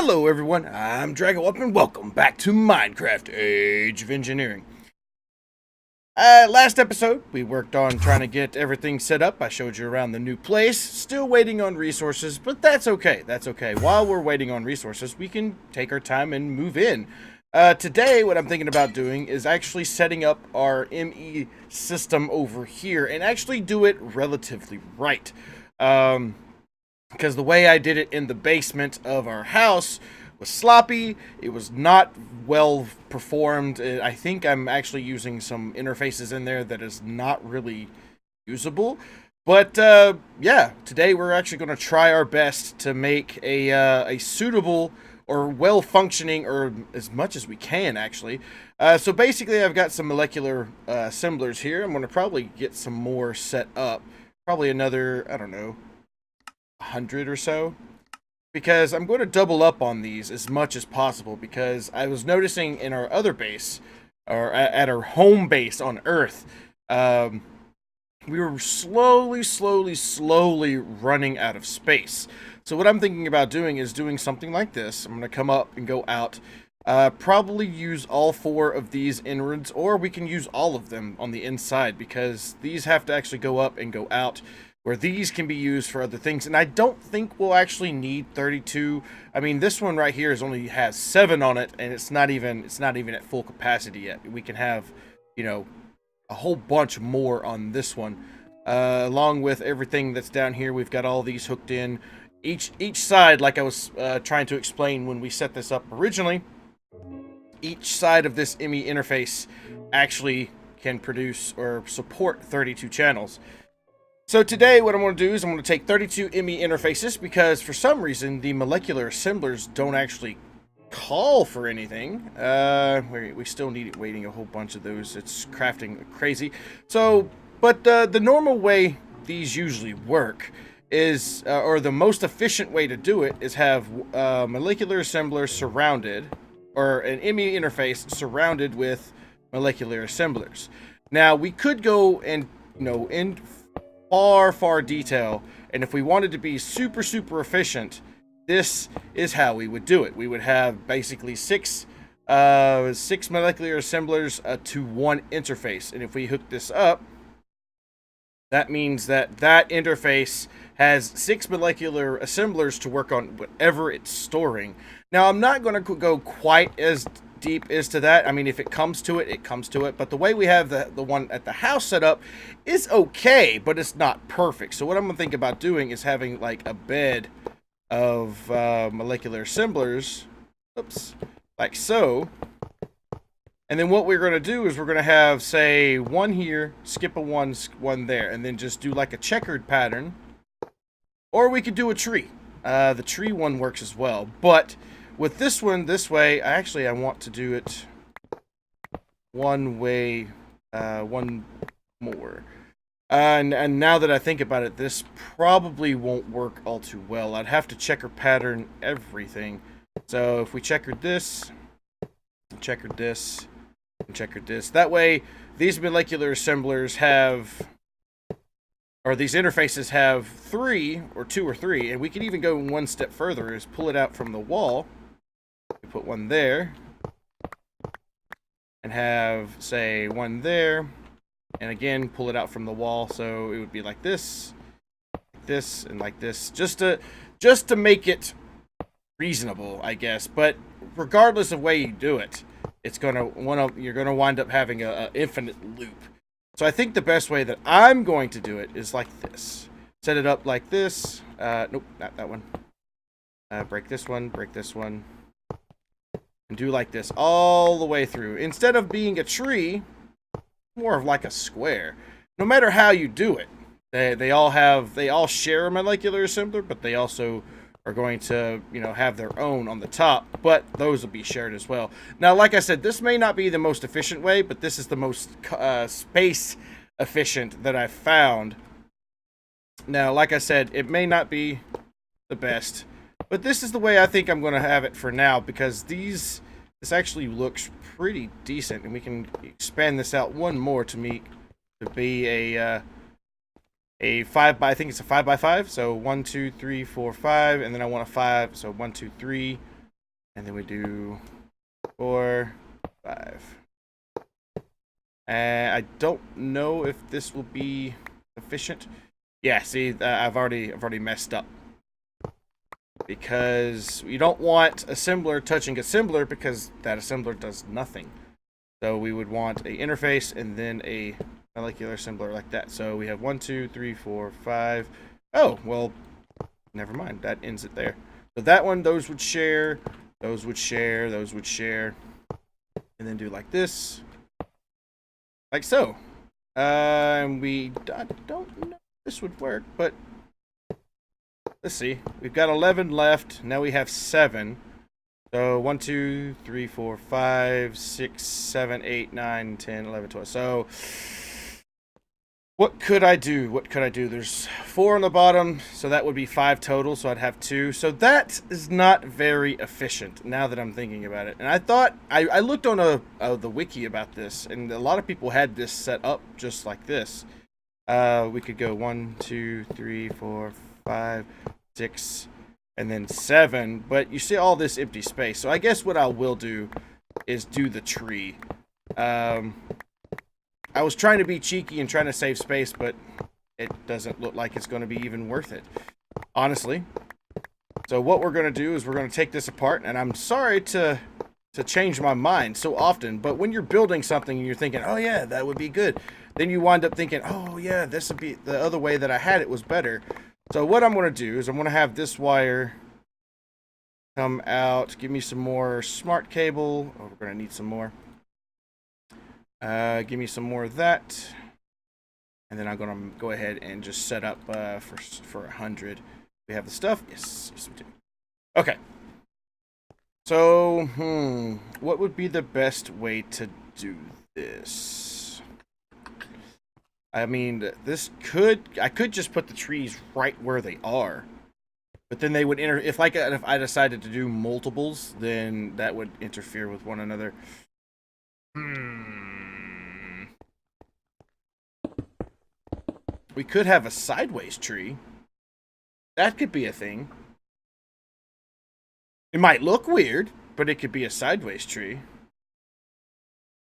Hello everyone, I'm Drago and welcome back to Minecraft Age of Engineering. Last episode, we worked on trying to get everything set up. I showed you around the new place. Still waiting on resources, but that's okay. That's okay. While we're waiting on resources, we can take our time and move in. Today, what I'm thinking about doing is actually setting up our ME system over here and actually do it relatively right. Because the way I did it in the basement of our house was sloppy. It was not well performed. I think I'm actually using some interfaces in there that is not really usable. But yeah, today we're actually going to try our best to make a suitable or well-functioning, or as much as we can actually. So basically I've got some molecular assemblers here. I'm going to probably get some more set up. Probably another, I don't know, 100 or so, because I'm going to double up on these as much as possible, because I was noticing in our other base, or at our home base on Earth, we were slowly running out of space. So what I'm thinking about doing is doing something like this. I'm going to come up and go out, probably use all 4 of these inwards, or we can use all of them on the inside, because these have to actually go up and go out, where these can be used for other things. And I don't think we'll actually need 32. I mean, this one right here only has 7 on it, and it's not even at full capacity yet. We can have, you know, a whole bunch more on this one. Along with everything that's down here, we've got all these hooked in. Each side, like I was trying to explain when we set this up originally, each side of this ME interface actually can produce or support 32 channels. So today what I'm going to do is I'm going to take 32 ME interfaces, because for some reason the molecular assemblers don't actually call for anything. We still need waiting a whole bunch of those. It's crafting crazy. So, but the normal way these usually work is, or the most efficient way to do it, is have molecular assemblers surrounded, or an ME interface surrounded with molecular assemblers. Now we could go and, you know, in far detail, and if we wanted to be super efficient, this is how we would do it. We would have basically 6 molecular assemblers to 1 interface, and if we hook this up, that means that interface has 6 molecular assemblers to work on whatever it's storing. Now, I'm not going to go quite as deep as to that. I mean, if it comes to it, it comes to it. But the way we have the one at the house set up is okay, but it's not perfect. So what I'm going to think about doing is having like a bed of molecular assemblers, oops, like so. And then what we're going to do is we're going to have, say, 1 here, skip a 1 there, and then just do like a checkered pattern. Or we could do a tree. The tree one works as well. But with this one, this way, I want to do it one way, one more. And now that I think about it, this probably won't work all too well. I'd have to checker pattern everything. So if we checkered this, checkered this, and checkered this, that way these molecular assemblers have, or these interfaces have 3 or 2 or 3, and we can even go 1 step further, is pull it out from the wall. We put 1 there, and have, say, 1 there, and again pull it out from the wall, so it would be like this, and like this, just to make it reasonable, I guess. But regardless of way you do it, it's you're gonna wind up having a infinite loop. So I think the best way that I'm going to do it is like this. Set it up like this. Nope, not that one. Break this one, and do like this all the way through. Instead of being a tree, more of like a square. No matter how you do it, they all share a molecular assembler, but they also are going to, you know, have their own on the top, but those will be shared as well. Now, like I said, this may not be the most efficient way, but this is the most space efficient that I've found. Now, like I said, it may not be the best, but this is the way I think I'm going to have it for now, because this actually looks pretty decent, and we can expand this out 1 more to be a 5 by, I think it's a 5 by 5. So 1, 2, 3, 4, 5, and then I want a 5. So 1, 2, 3, And then we do 4, 5. And I don't know if this will be efficient. Yeah, see, I've already messed up. Because you don't want assembler touching assembler because that assembler does nothing. So we would want a interface and then a molecular assembler like that. So we have 1, 2, 3, 4, 5. Oh, well, never mind. That ends it there. So that one, those would share, those would share, those would share. And then do like this. Like so. And we don't know if this would work, but let's see. We've got 11 left. Now we have 7. So 1, 2, 3, 4, 5, 6, 7, 8, 9, 10, 11, 12. So what could I do? What could I do? There's 4 on the bottom, so that would be 5 total, so I'd have 2. So that is not very efficient, now that I'm thinking about it. And I thought, I looked on the wiki about this, and a lot of people had this set up just like this. We could go 1, 2, 3, 4, 5, 6, and then 7. But you see all this empty space. So I guess what I will do is do the tree. I was trying to be cheeky and trying to save space, but it doesn't look like it's going to be even worth it, honestly. So what we're going to do is we're going to take this apart, and I'm sorry to change my mind so often, but when you're building something and you're thinking, oh yeah, that would be good, then you wind up thinking, oh yeah, this would be the other way that I had it was better. So what I'm going to do is I'm going to have this wire come out, give me some more smart cable. Oh, we're going to need some more. Give me some more of that. And then I'm going to go ahead and just set up for 100. We have the stuff? Yes, yes we do. Okay. So, what would be the best way to do this? I mean, I could just put the trees right where they are. But then they would if I decided to do multiples, then that would interfere with one another. We could have a sideways tree. That could be a thing. It might look weird, but it could be a sideways tree.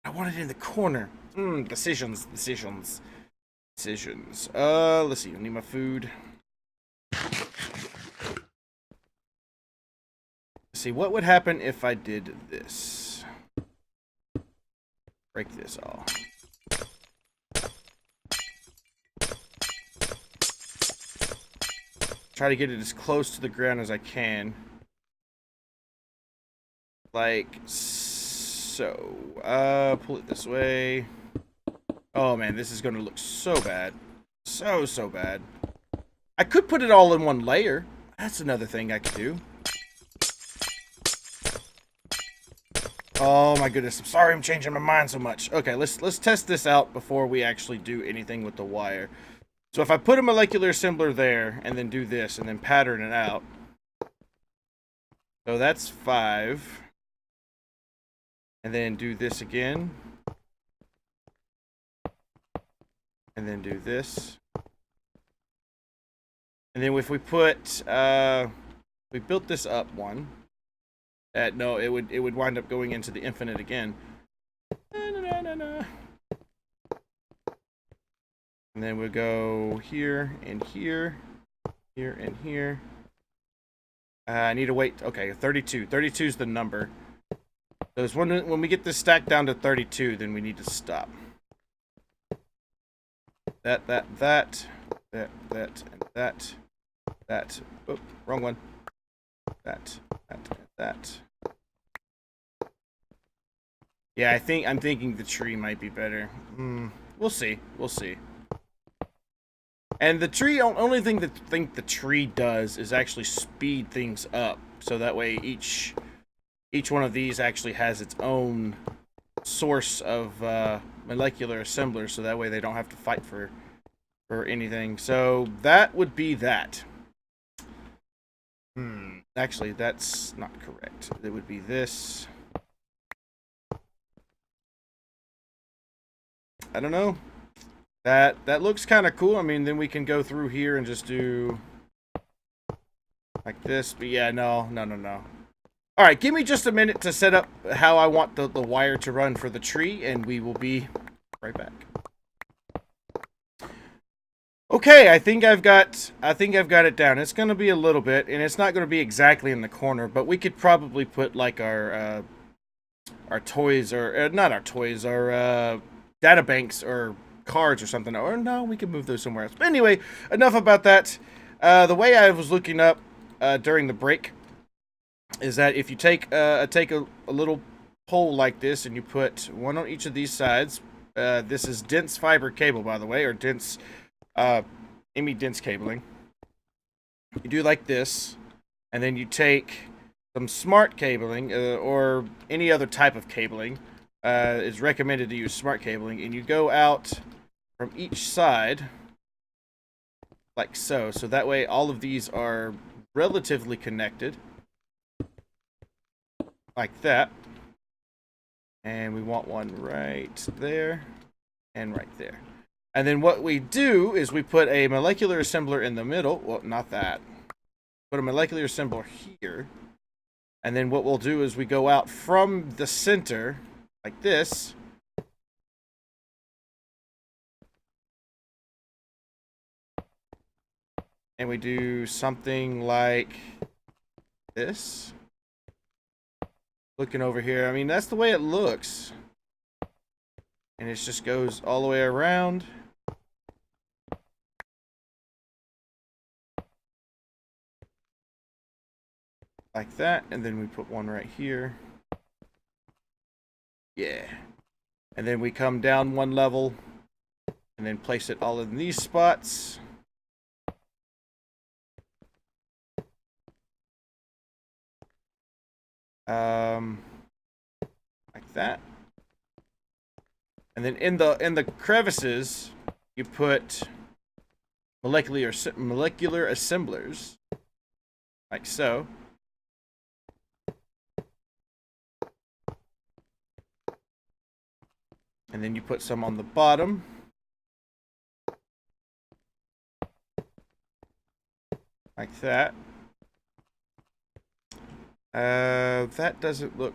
I want it in the corner. Decisions. Let's see. I need my food. Let's see, what would happen if I did this? Break this off. Try to get it as close to the ground as I can. Like so. Pull it this way. Oh man, this is gonna look so bad. So bad. I could put it all in one layer. That's another thing I could do. Oh my goodness, I'm sorry I'm changing my mind so much. Okay, let's test this out before we actually do anything with the wire. So if I put a molecular assembler there, and then do this, and then pattern it out. So that's 5. And then do this again. And then do this. And then if we put, we built this up one. No, it would wind up going into the infinite again. And then we'll go here and here, here and here. I need to wait. Okay, 32. 32 is the number. So it's when we get this stack down to 32, then we need to stop. That, and that. Oh, wrong one. That, and that. Yeah, I'm thinking the tree might be better. We'll see. We'll see. And the tree, only thing that the tree does is actually speed things up. So that way each one of these actually has its own source of molecular assemblers. So that way they don't have to fight for anything. So that would be that. Actually, that's not correct. It would be this. I don't know. That looks kind of cool. I mean, then we can go through here and just do like this. But yeah, no. All right, give me just a minute to set up how I want the wire to run for the tree, and we will be right back. Okay, I think I've got it down. It's going to be a little bit, and it's not going to be exactly in the corner, but we could probably put like our toys, or not our toys, our data banks or cards or something. Or no, we can move those somewhere else. But anyway, enough about that. The way I was looking up during the break is that if you take a little pole like this and you put one on each of these sides, this is dense fiber cable, by the way, or dense dense cabling. You do like this, and then you take some smart cabling or any other type of cabling. It's recommended to use smart cabling, and you go out from each side like so. So that way all of these are relatively connected. Like that. And we want one right there and right there. And then what we do is we put a molecular assembler in the middle. Well, not that. Put a molecular assembler here. And then what we'll do is we go out from the center like this. And we do something like this. Looking over here, I mean, that's the way it looks. And it just goes all the way around. Like that, and then we put one right here. Yeah. And then we come down one level, and then place it all in these spots. Like that. And then in the crevices, you put molecular assemblers, like so. And then you put some on the bottom. Like that. That doesn't look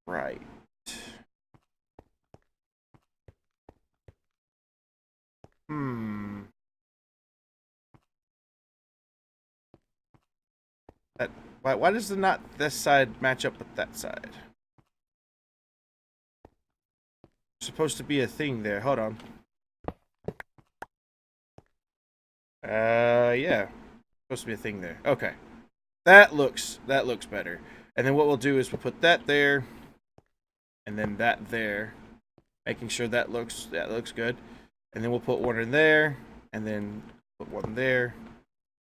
right. Why does not this side match up with that side? There's supposed to be a thing there. Hold on. Yeah. Supposed to be a thing there. Okay. That looks better. And then what we'll do is we'll put that there, and then that there, making sure that looks good. And then we'll put one in there, and then put one there,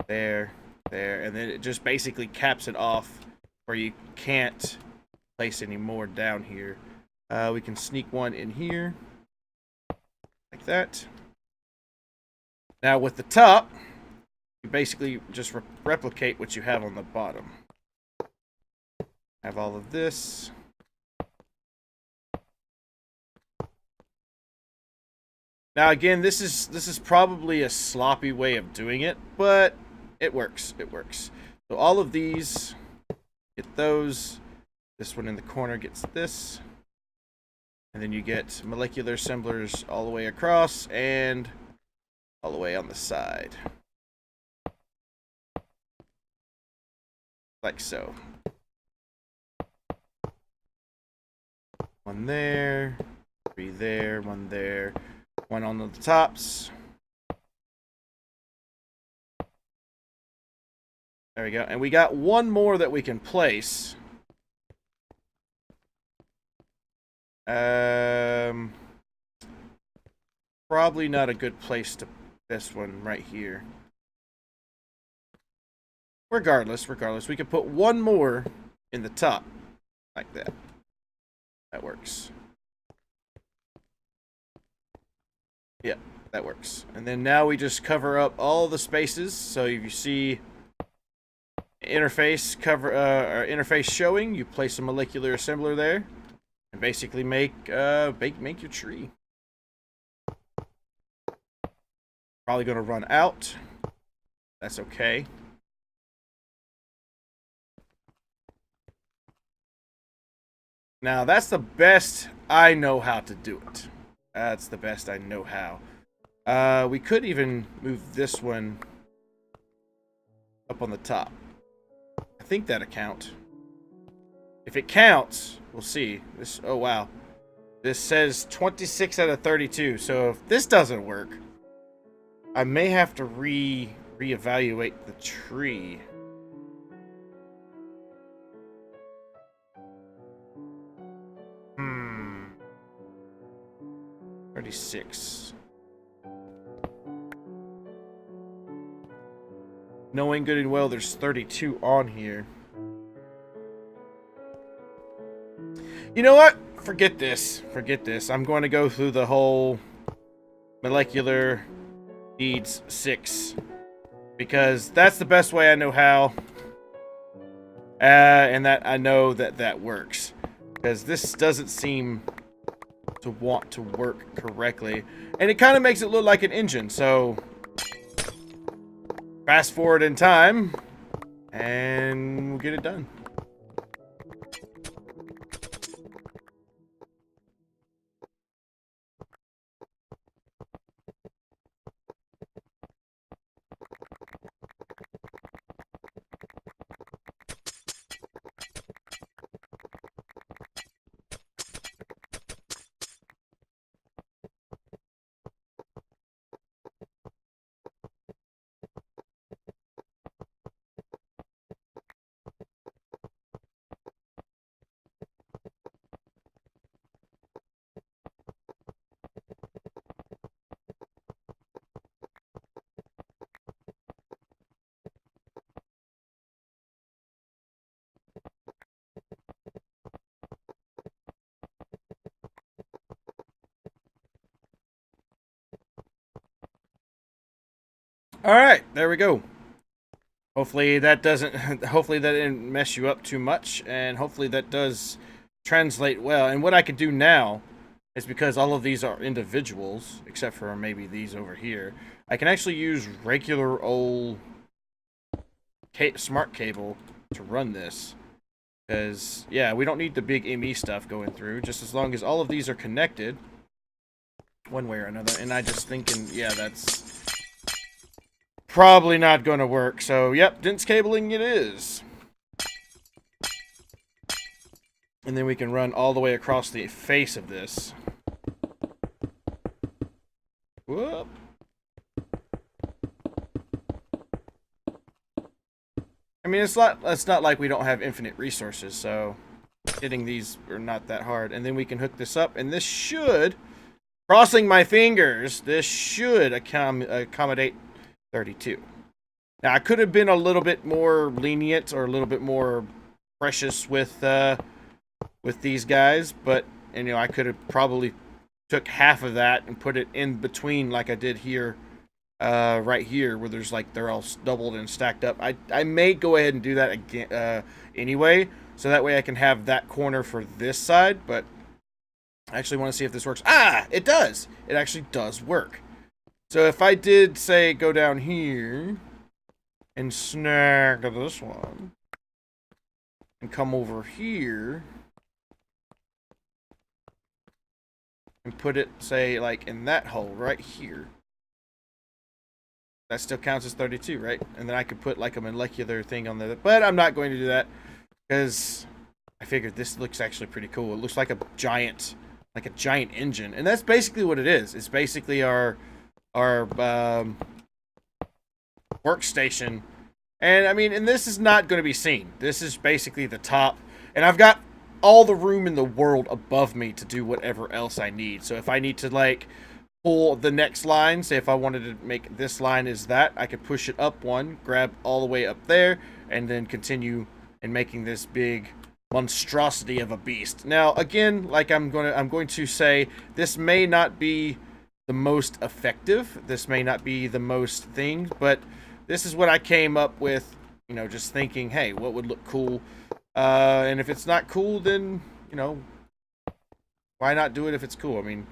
there, and then it just basically caps it off where you can't place any more down here. We can sneak one in here, like that. Now with the top, you basically just replicate what you have on the bottom. Have all of this. Now again, this is probably a sloppy way of doing it, but it works. It works. So all of these get those. This one in the corner gets this. And then you get molecular assemblers all the way across and all the way on the side. Like so. One there, three there, one there, one on the tops. There we go. And we got one more that we can place. Probably not a good place to this one right here. Regardless, we could put one more in the top, like that. That works. Yeah, that works. And then now we just cover up all the spaces. So if you see interface or interface showing, you place a molecular assembler there, and basically make your tree. Probably going to run out. That's okay. Now, that's the best I know how to do it. That's the best I know how. We could even move this one up on the top. I think that'll count. If it counts, we'll see. This, oh wow. This says 26 out of 32. So if this doesn't work, I may have to reevaluate the tree. Hmm. 36. Knowing good and well there's 32 on here. You know what? Forget this. Forget this. I'm going to go through the whole molecular needs 6. Because that's the best way I know how. And that I know that that works. Because this doesn't seem to want to work correctly. And it kind of makes it look like an engine. So, fast forward in time. And we'll get it done. Alright, there we go. Hopefully that doesn't, hopefully that didn't mess you up too much, and hopefully that does translate well. And what I can do now is, because all of these are individuals, except for maybe these over here, I can actually use regular old smart cable to run this. Because, yeah, we don't need the big ME stuff going through, just as long as all of these are connected one way or another. And I just thinking, yeah, that's probably not going to work. So, yep, dense cabling it is. And then we can run all the way across the face of this. Whoop. I mean, it's not like we don't have infinite resources, so getting these are not that hard. And then we can hook this up, and this should, crossing my fingers, this should accommodate 32. Now, I could have been a little bit more lenient or a little bit more precious with these guys, but, and, you know, I could have probably took half of that and put it in between like I did here. Right here, where there's like they're all doubled and stacked up. I may go ahead and do that again anyway, so that way I can have that corner for this side. But I actually want to see if this works. Ah, it does. It actually does work. So if I did say go down here and snag this one and come over here and put it, say, like in that hole right here. That still counts as 32, right? And then I could put like a molecular thing on there. But I'm not going to do that because I figured this looks actually pretty cool. It looks like a giant engine. And that's basically what it is. It's basically our workstation. And I mean, and this is not going to be seen. This is basically the top. And I've got all the room in the world above me to do whatever else I need. So if I need to like pull the next line, say if I wanted to make this line is that, I could push it up one, grab all the way up there, and then continue in making this big monstrosity of a beast. Now, again, like I'm going to say, this may not be the most effective, this may not be the most thing, but this is what I came up with, you know, just thinking, hey, what would look cool? And if it's not cool, then, you know, why not do it if it's cool? I mean,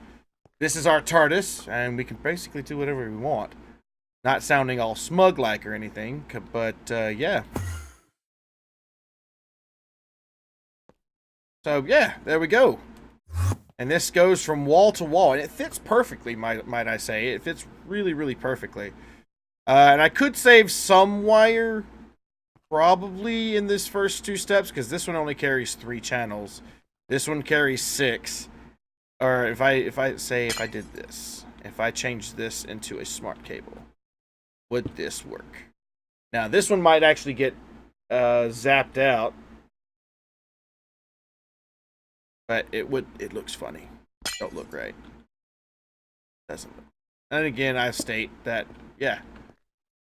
this is our TARDIS, and we can basically do whatever we want. Not sounding all smug-like or anything, but, yeah. So yeah, there we go. And this goes from wall to wall, and it fits perfectly, might I say. It fits really, really perfectly. And I could save some wire, probably, in this first 2 steps, because this one only carries 3 channels. This one carries 6. Or if I did this, if I changed this into a smart cable, would this work? Now, this one might actually get zapped out. But it looks funny. Don't look right. Doesn't look. And again, I state that, yeah.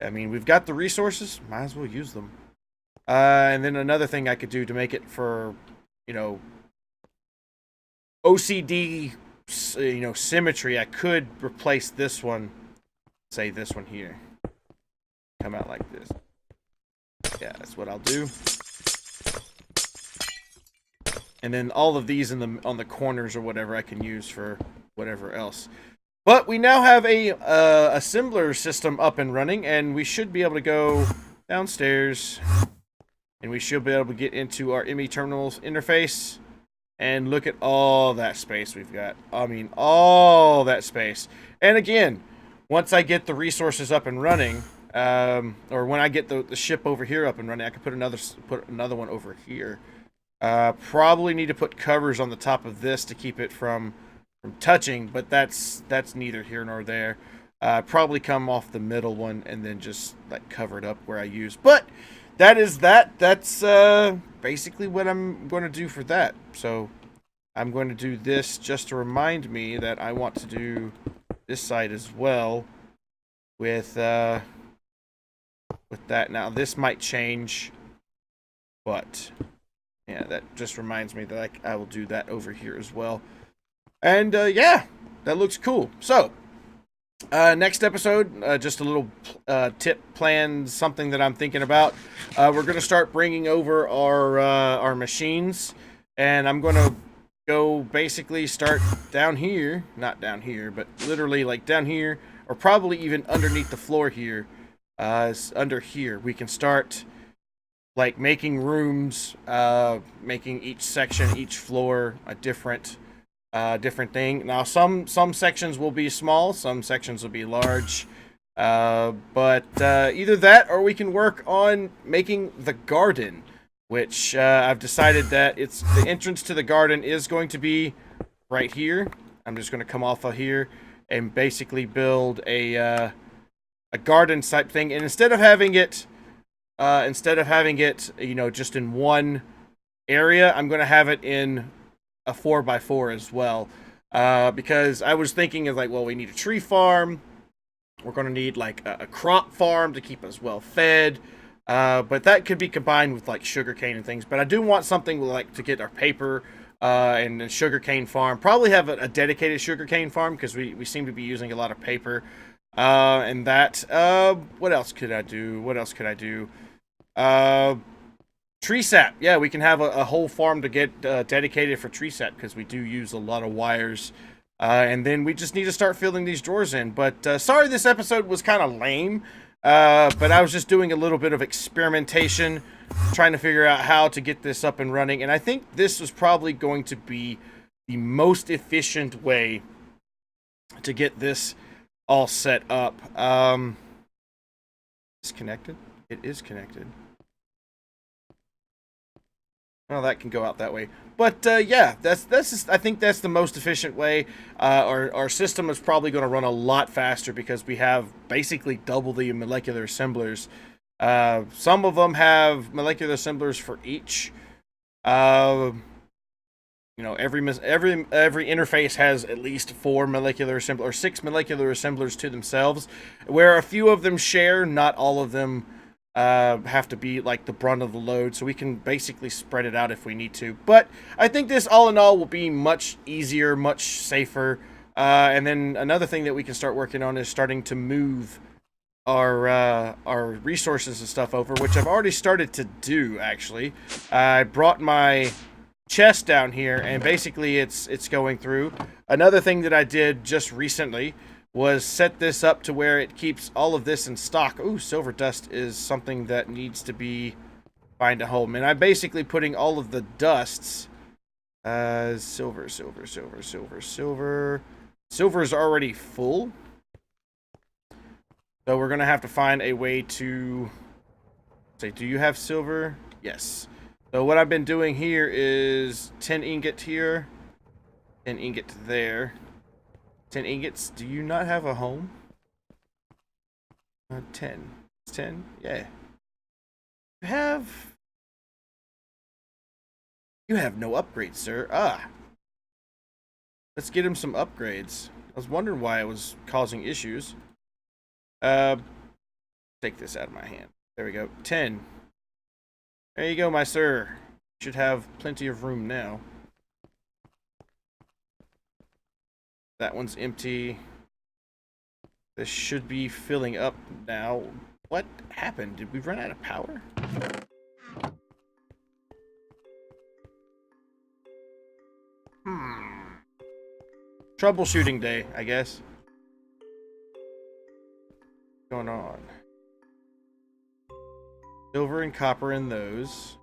I mean, we've got the resources. Might as well use them. And then another thing I could do to make it for, you know, OCD, you know, symmetry, I could replace this one, say this one here. Come out like this. Yeah, that's what I'll do. And then all of these on the corners or whatever I can use for whatever else. But we now have a assembler system up and running, and we should be able to go downstairs, and we should be able to get into our ME terminals interface, and look at all that space we've got. I mean, all that space. And again, once I get the resources up and running, or when I get the ship over here up and running, I can put another one over here. Probably need to put covers on the top of this to keep it from touching, but that's neither here nor there. Probably come off the middle one and then just like cover it up where I use. But that's basically what I'm going to do for that. So I'm going to do this just to remind me that I want to do this side as well with that. Now this might change, but yeah, that just reminds me that I will do that over here as well. And yeah, that looks cool. So next episode, just a little tip plan, something that I'm thinking about. We're going to start bringing over our machines, and I'm going to go basically start down here, not down here, but literally like down here, or probably even underneath the floor here. Under here, we can start like making rooms, making each section, each floor a different thing. Now, some sections will be small, some sections will be large, but either that or we can work on making the garden, which I've decided that the entrance to the garden is going to be right here. I'm just going to come off of here and basically build a garden type thing, and instead of having it, you know, just in one area, I'm going to have it in a 4x4 as well. Because I was thinking of like, well, we need a tree farm. We're going to need like a crop farm to keep us well fed. But that could be combined with like sugarcane and things. But I do want something like to get our paper and a sugarcane farm. Probably have a dedicated sugarcane farm because we seem to be using a lot of paper. And that, what else could I do? Tree sap. Yeah, we can have a whole farm to get dedicated for tree sap because we do use a lot of wires. And then we just need to start filling these drawers in. But sorry this episode was kind of lame. But I was just doing a little bit of experimentation, trying to figure out how to get this up and running. And I think this was probably going to be the most efficient way to get this all set up. It's connected? It is connected. Well, that can go out that way. But yeah, that's just, I think that's the most efficient way. Our system is probably going to run a lot faster because we have basically double the molecular assemblers. Some of them have molecular assemblers for each. You know, every interface has at least 4 molecular assemblers or 6 molecular assemblers to themselves, where a few of them share. Not all of them have to be like the brunt of the load, so we can basically spread it out if we need to. But I think this all in all will be much easier, much safer. And then another thing that we can start working on is starting to move our resources and stuff over, which I've already started to do. Actually, I brought my chest down here, and basically it's going through. Another thing that I did just recently was set this up to where it keeps all of this in stock. Ooh, silver dust is something that needs to be find a home. And I'm basically putting all of the dusts Silver, silver, silver, silver, silver. Silver is already full. So we're going to have to find a way to... Say, do you have silver? Yes. So what I've been doing here is 10 ingot here. 10 ingot there. 10 ingots. Do you not have a home? 10. 10? Yeah. You have no upgrades, sir. Ah. Let's get him some upgrades. I was wondering why it was causing issues. Take this out of my hand. There we go. 10. There you go, my sir. Should have plenty of room now. That one's empty. This should be filling up now. What happened? Did we run out of power? Troubleshooting day, I guess. What's going on? Silver and copper in those.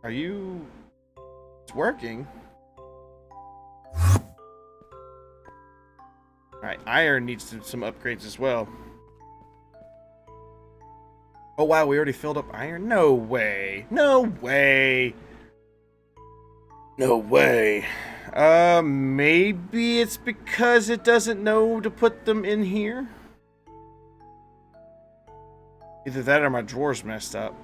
Are you... It's working. Alright, iron needs some upgrades as well. Oh wow, we already filled up iron? No way. No way. No way. Maybe it's because it doesn't know to put them in here? Either that or my drawer's messed up.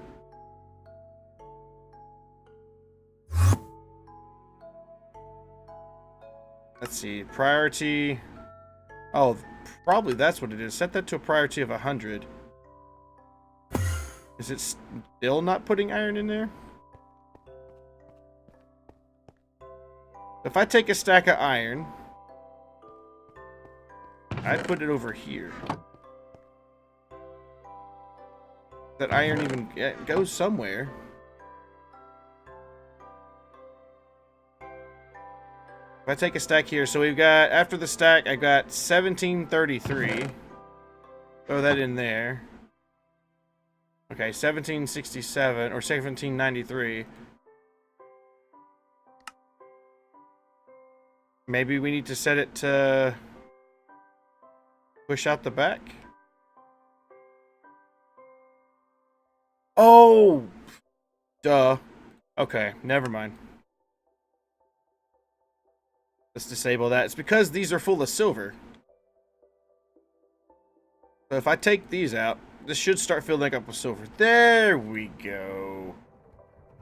Let's see. Priority. Oh, probably that's what it is. Set that to a priority of 100. Is it still not putting iron in there? If I take a stack of iron, I put it over here. That iron even goes somewhere. If I take a stack here, so we've got, after the stack, I got 1733. Throw that in there. Okay, 1767, or 1793. Maybe we need to set it to push out the back. Oh! Duh. Okay, never mind. Let's disable that. It's because these are full of silver. So if I take these out, this should start filling up with silver. There we go.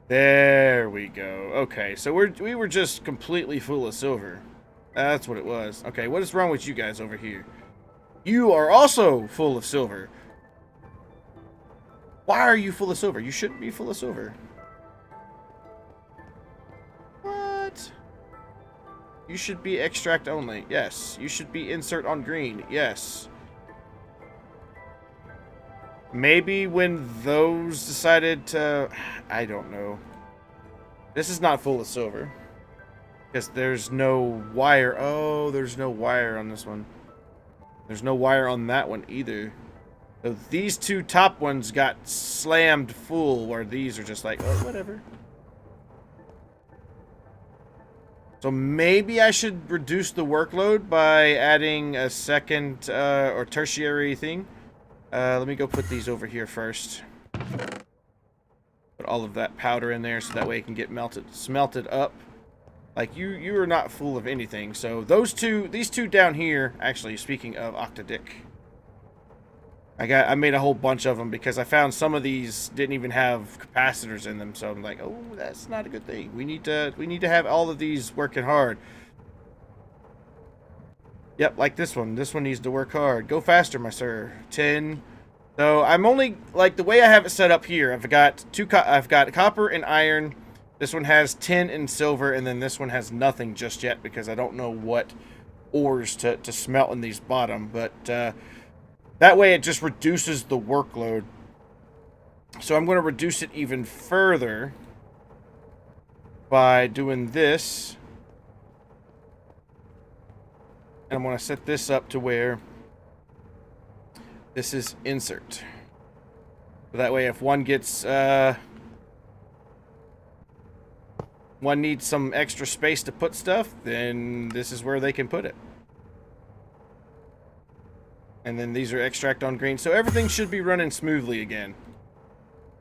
There we go. Okay, so we were just completely full of silver. That's what it was. Okay, what is wrong with you guys over here? You are also full of silver. Why are you full of silver? You shouldn't be full of silver. What? You should be extract only. Yes. You should be insert on green. Yes. Maybe when those decided to... I don't know. This is not full of silver. Because there's no wire. Oh, there's no wire on this one. There's no wire on that one either. So these two top ones got slammed full, where these are just like, oh, whatever. So maybe I should reduce the workload by adding a second or tertiary thing. Let me go put these over here first. Put all of that powder in there so that way it can get smelted up. Like, you are not full of anything. So these two down here, actually, speaking of Octadic, I made a whole bunch of them because I found some of these didn't even have capacitors in them. So I'm like, oh, that's not a good thing. We need to have all of these working hard. Yep, like this one. This one needs to work hard. Go faster, my sir. 10. So I'm only, like, the way I have it set up here, I've got copper and iron. This one has tin and silver, and then this one has nothing just yet because I don't know what ores to smelt in these bottom. But that way it just reduces the workload. So I'm going to reduce it even further by doing this. And I'm going to set this up to where this is insert. So that way if one gets one needs some extra space to put stuff, then this is where they can put it. And then these are extract on green. So everything should be running smoothly again.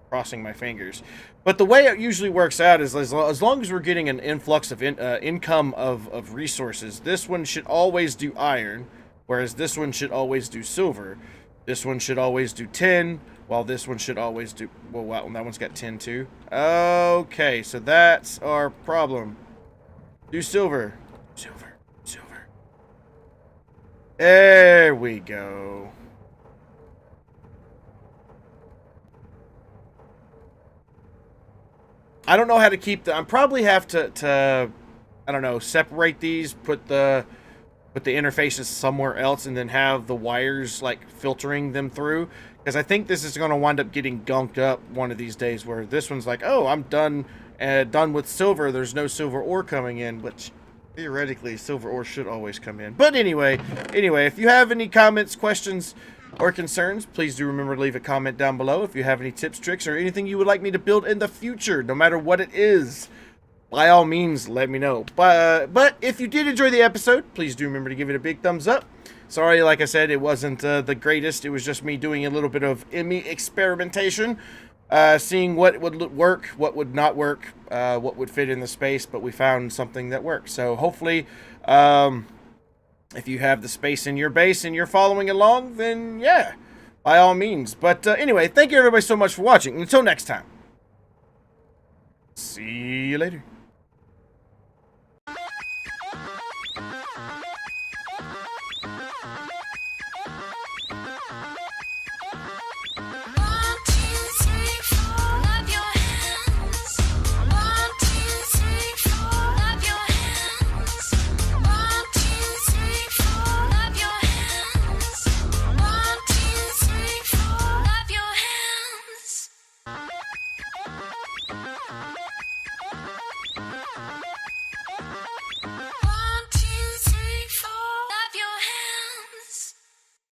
Crossing my fingers. But the way it usually works out is as long as we're getting an influx of income of resources, this one should always do iron, whereas this one should always do silver. This one should always do tin, while this one should always do... Well, wow, that one's got tin too. Okay, so that's our problem. Do silver. Silver. Silver. There we go. I don't know how to keep the... I probably have to I don't know, separate these, put the interfaces somewhere else, and then have the wires, like, filtering them through. Because I think this is going to wind up getting gunked up one of these days, where this one's like, oh, I'm done with silver. There's no silver ore coming in, which theoretically silver ore should always come in. But anyway, if you have any comments, questions, or concerns, please do remember to leave a comment down below. If you have any tips, tricks, or anything you would like me to build in the future, no matter what it is, by all means, let me know. But if you did enjoy the episode, please do remember to give it a big thumbs up. Sorry, like I said, it wasn't the greatest. It was just me doing a little bit of ME experimentation, seeing what would work, what would not work, what would fit in the space, but we found something that worked. So hopefully, if you have the space in your base and you're following along, then yeah, by all means. But anyway, thank you everybody so much for watching. Until next time, see you later.